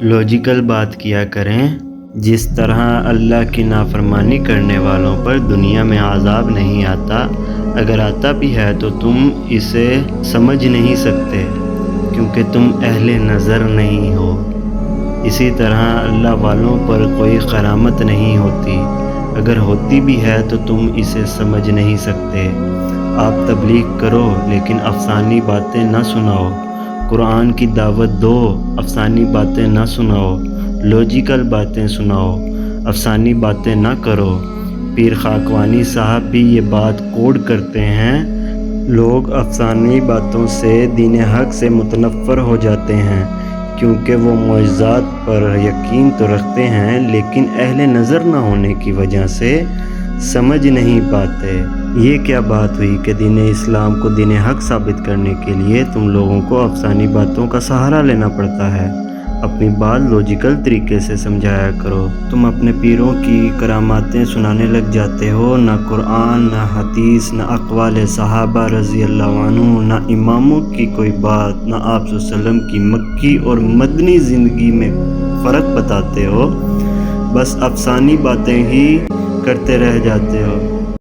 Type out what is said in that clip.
Logical بات کیا کریں۔ جس طرح اللہ کی نافرمانی کرنے والوں پر دنیا میں عذاب نہیں آتا، اگر آتا بھی ہے تو تم اسے سمجھ نہیں سکتے کیونکہ تم اہل نظر نہیں ہو۔ اسی طرح اللہ والوں پر کوئی کرامت نہیں ہوتی، اگر ہوتی بھی ہے تو تم اسے سمجھ نہیں سکتے۔ آپ تبلیغ کرو لیکن افسانی باتیں نہ سناؤ، قرآن کی دعوت دو، افسانی باتیں نہ سناؤ، لوجیکل باتیں سناؤ، افسانی باتیں نہ کرو۔ پیر خاکوانی صاحب بھی یہ بات کوڈ کرتے ہیں، لوگ افسانی باتوں سے دین حق سے متنفر ہو جاتے ہیں کیونکہ وہ معجزات پر یقین تو رکھتے ہیں لیکن اہل نظر نہ ہونے کی وجہ سے سمجھ نہیں پاتے۔ یہ کیا بات ہوئی کہ دین اسلام کو دین حق ثابت کرنے کے لیے تم لوگوں کو افسانی باتوں کا سہارا لینا پڑتا ہے؟ اپنی بات لوجیکل طریقے سے سمجھایا کرو۔ تم اپنے پیروں کی کراماتیں سنانے لگ جاتے ہو، نہ قرآن، نہ حدیث، نہ اقوال صحابہ رضی اللہ عنہ، نہ اماموں کی کوئی بات، نہ آپ صلی اللہ علیہ وسلم کی مکی اور مدنی زندگی میں فرق بتاتے ہو، بس افسانی باتیں ہی کرتے رہ جاتے